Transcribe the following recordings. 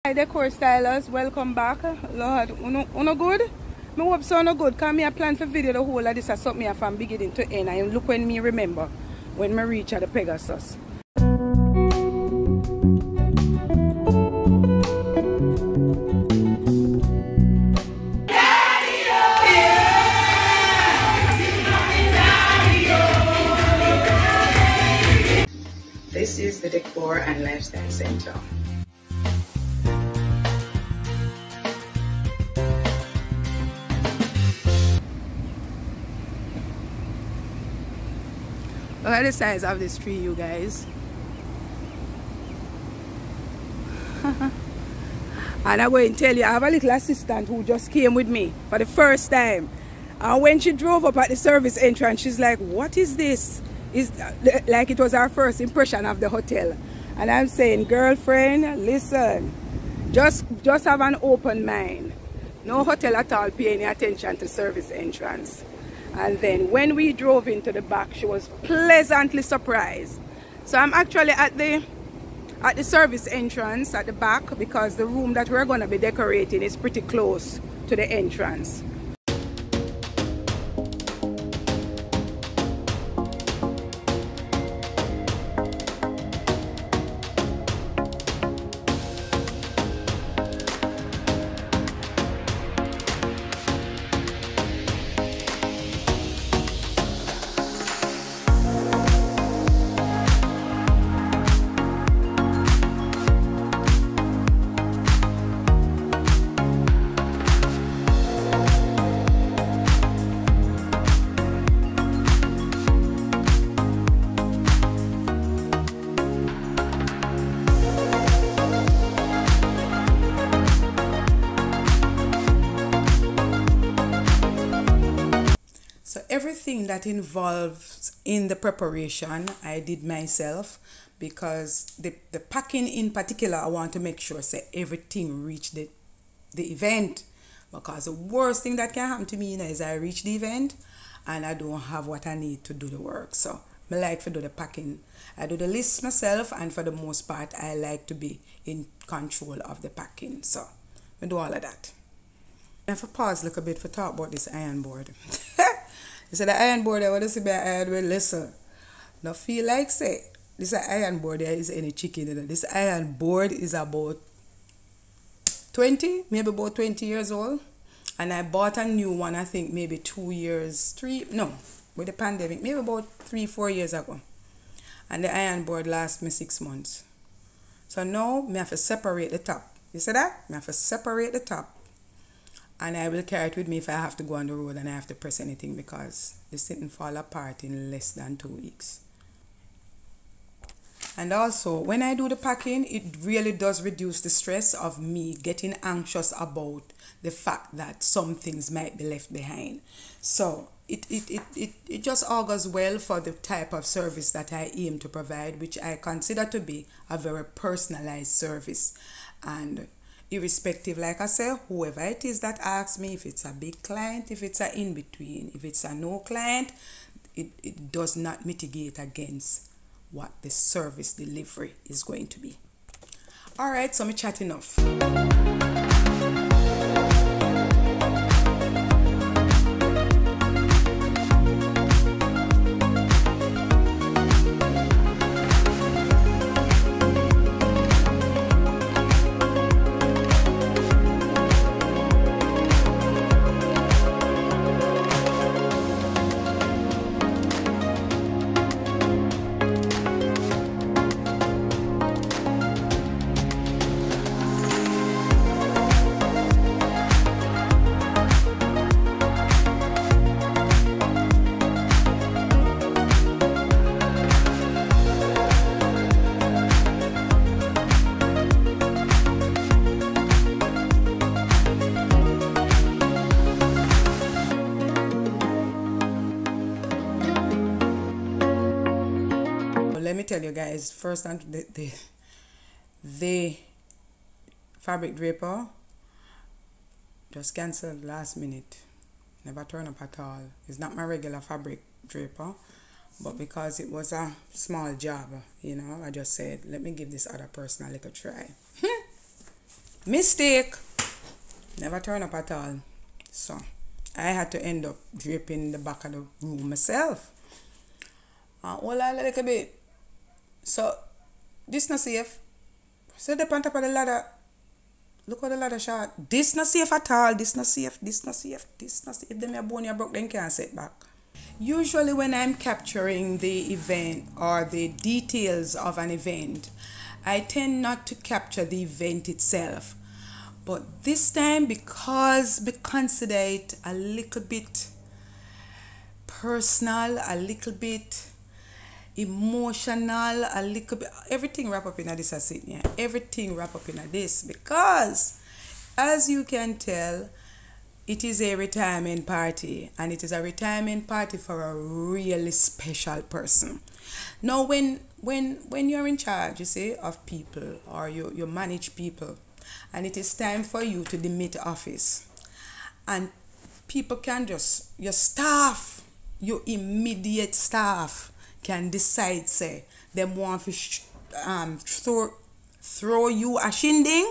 Hi Decor stylers, welcome back. Lord, uno good? Me hope so no good, cause me a plan for video the whole of this is something from beginning to end. And look when me remember when me reach at the Pegasus. This is the Decor and Lifestyle Center. Look at the size of this tree, you guys. And I'm going to tell you, I have a little assistant who just came with me for the first time. And when she drove up at the service entrance, she's like, what is this? It's like it was our first impression of the hotel. And I'm saying, girlfriend, listen, just have an open mind. No hotel at all pay any attention to service entrance. And then when we drove into the back, she was pleasantly surprised. So I'm actually at the service entrance at the back because the room that we're going to be decorating is pretty close to the entrance. So everything that involves in the preparation, I did myself because the packing in particular, I want to make sure say everything reach the event. Because the worst thing that can happen to me is I reach the event and I don't have what I need to do the work. So I like to do the packing. I do the list myself, and for the most part, I like to be in control of the packing. So I do all of that. I have to pause a little bit for talk about this iron board. You say the iron board I want to see by iron well, listen. Not feel like say this iron board there is any chicken in it. This iron board is about 20, maybe about 20 years old. And I bought a new one, I think maybe with the pandemic, maybe about 3-4 years ago. And the iron board lasts me 6 months. So now I have to separate the top. You see that? I have to separate the top. And I will carry it with me if I have to go on the road and I have to press anything, because this didn't fall apart in less than 2 weeks. And also, when I do the packing, it really does reduce the stress of me getting anxious about the fact that some things might be left behind. So it just augurs well for the type of service that I aim to provide, which I consider to be a very personalized service. And irrespective, like I say, whoever it is that asks me, if it's a big client, if it's an in-between, if it's a no client, it does not mitigate against what the service delivery is going to be. All right, so me chat enough. Let me tell you guys, first, the fabric draper just canceled last minute. Never turn up at all. It's not my regular fabric draper, but because it was a small job, you know, I just said, let me give this other person a little try. Mistake. Never turn up at all. So I had to end up draping the back of the room myself. Hold on a little bit. So this not safe. So the on top of the ladder. Look at the ladder shot. This not safe at all. This not safe. This not safe. This not safe. If them your bone you broke, then can't set back. Usually when I'm capturing the event or the details of an event, I tend not to capture the event itself. But this time, because we consider it a little bit personal, a little bit emotional, a little bit, everything wrap up in this asset, yeah. Everything wrap up in this, because as you can tell, it is a retirement party, and it is a retirement party for a really special person. Now when you're in charge, you see, of people, or you manage people, and it is time for you to demit office, and people can just, your staff, your immediate staff can decide, say, them want to throw you a shindig.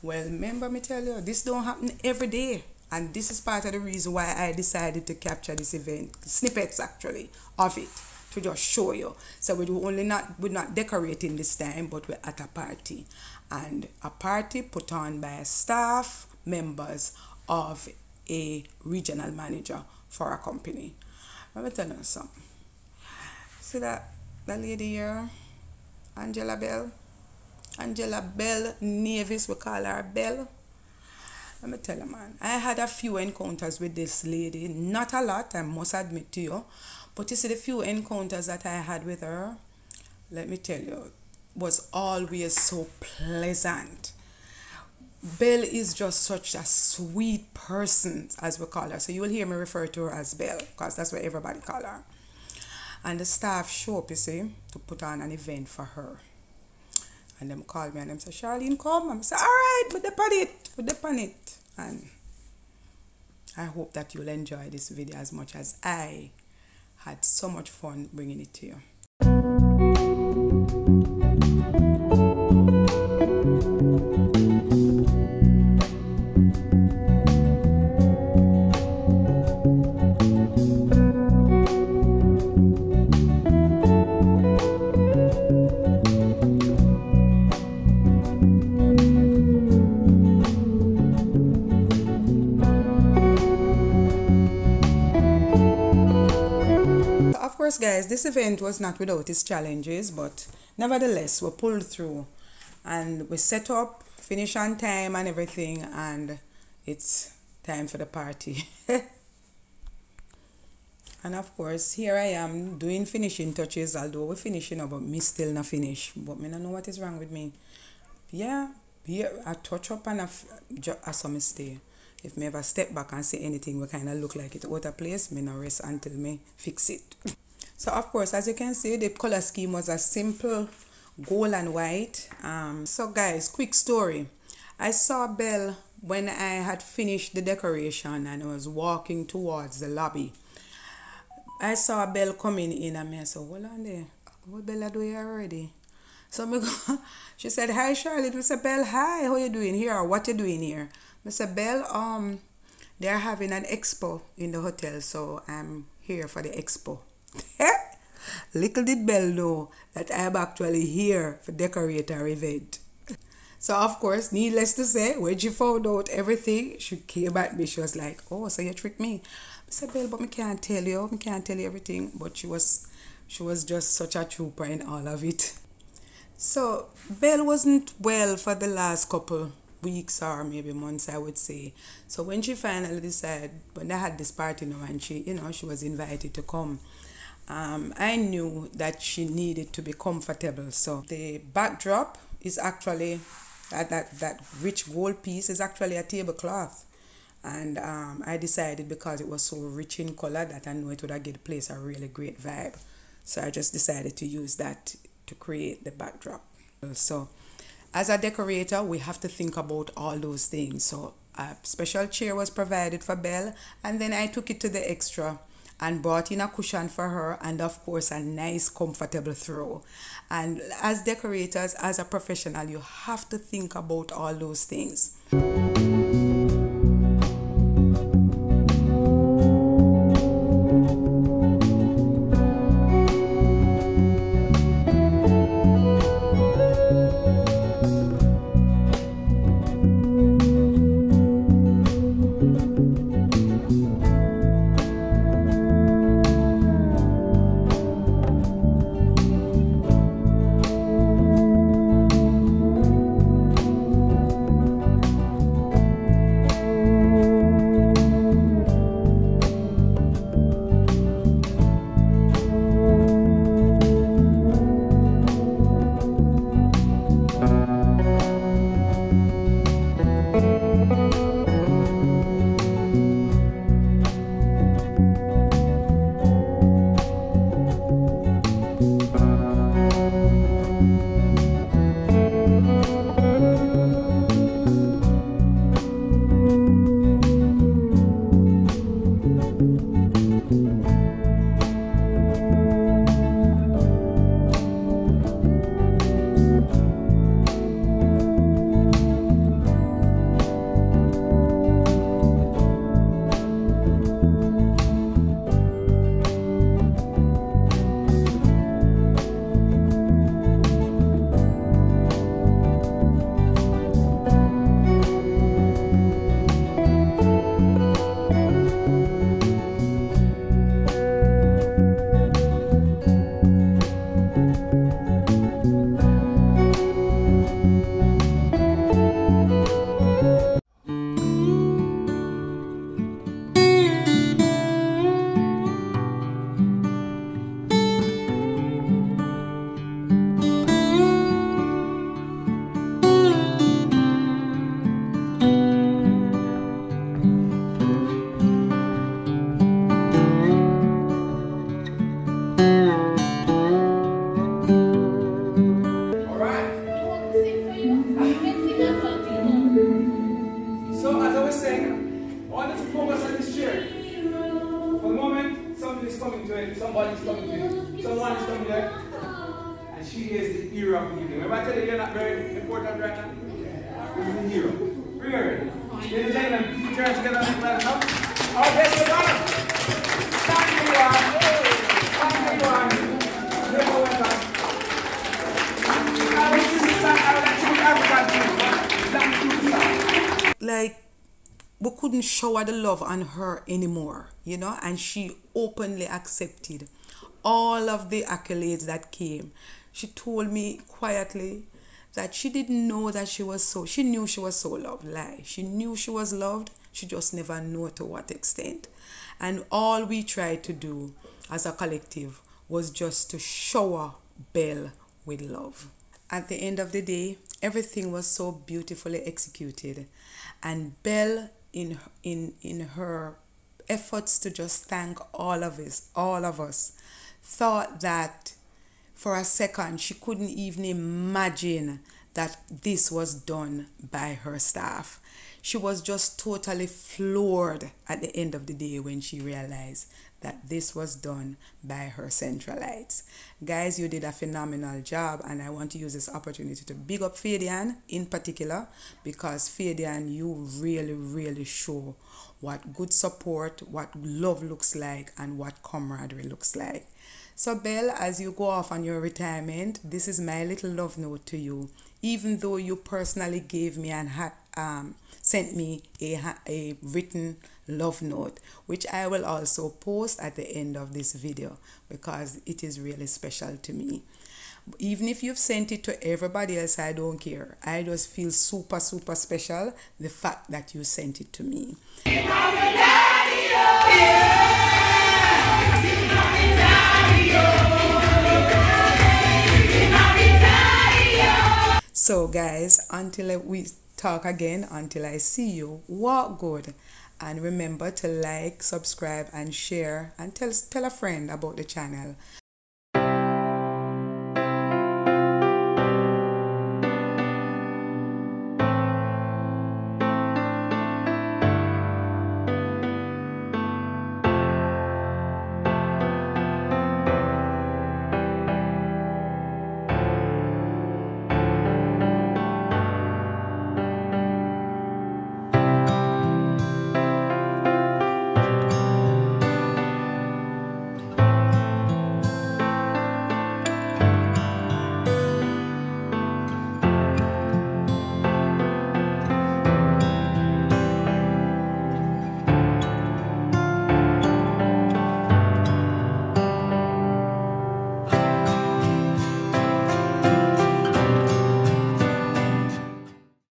Well, remember me tell you, this don't happen every day. And this is part of the reason why I decided to capture this event, snippets actually of it, to just show you. So we're not decorating this time, but we're at a party. And a party put on by staff members of a regional manager for a company. Let me tell you something. See that lady here, Angela Bell Navis, we call her Bell. Let me tell you, man, I had a few encounters with this lady, not a lot, I must admit to you, but you see the few encounters that I had with her, let me tell you, was always so pleasant. Belle is just such a sweet person, as we call her. So you will hear me refer to her as Belle, because that's what everybody call her. And the staff show up, you see, to put on an event for her. And them call me and them say, Charlene, come. I say, all right, put on it. And I hope that you'll enjoy this video as much as I had so much fun bringing it to you. Guys, this event was not without its challenges, but nevertheless we pulled through and we set up, finish on time and everything, and it's time for the party. And of course here I am doing finishing touches, although we're finishing up, but me still not finish. But me don't know what is wrong with me. Yeah, I touch up and I saw me stay. If me ever step back and say anything we kind of look like it out of place, me no rest until me fix it. So of course, as you can see, the color scheme was a simple gold and white. So guys, quick story. I saw Belle when I had finished the decoration and I was walking towards the lobby. I saw Belle coming in and I said, hold on there, what Bella do here already? So she said, hi Charlotte. I said, Belle, hi, how you doing here? Or what you doing here? I said, Belle, they're having an expo in the hotel, so I'm here for the expo. Little did Belle know that I'm actually here for decorate our event. So of course, needless to say, when she found out everything, she came at me. She was like, oh, so you tricked me. I said, Belle, but I can't tell you. I can't tell you everything. But she was just such a trooper in all of it. So Belle wasn't well for the last couple weeks or maybe months, I would say. So when she finally decided, when I had this party now and she, she was invited to come, I knew that she needed to be comfortable. So the backdrop is actually, that rich gold piece is actually a tablecloth. And I decided, because it was so rich in color, that I knew it would give the place a really great vibe. So I just decided to use that to create the backdrop. So as a decorator, we have to think about all those things. So a special chair was provided for Belle, and then I took it to the extra and brought in a cushion for her, and of course a nice comfortable throw. And as decorators, as a professional, you have to think about all those things. Somebody's coming to you. Someone is coming there. And she is the hero of the evening. Remember I tell you you're not very important right now? This is the hero. Bring her in. Ladies and gentlemen, put your hands together and make that up. Our best of honor. Thank you, everyone. Thank you, everyone. You're welcome. I will sing this song. I will let you be African too. Thank you, sir. Like, we couldn't shower the love on her anymore, you know, and she openly accepted all of the accolades that came. She told me quietly that she didn't know that she knew she was so loved. Lie. She knew she was loved, she just never knew to what extent. And all we tried to do as a collective was just to shower Belle with love. At the end of the day, everything was so beautifully executed, and Belle, in her efforts to just thank all of us, thought that for a second she couldn't even imagine that this was done by her staff. She was just totally floored at the end of the day when she realized that this was done by her Centralites. Guys, you did a phenomenal job, and I want to use this opportunity to big up Fadian in particular, because Fadian, you really show what good support, what love looks like, and what camaraderie looks like. So Belle, as you go off on your retirement, this is my little love note to you. Even though you personally gave me and sent me a written love note, which I will also post at the end of this video because it is really special to me. Even if you've sent it to everybody else, I don't care. I just feel super special the fact that you sent it to me. So guys, until we talk again, until I see you, walk good. And remember to like, subscribe, and share, and tell a friend about the channel.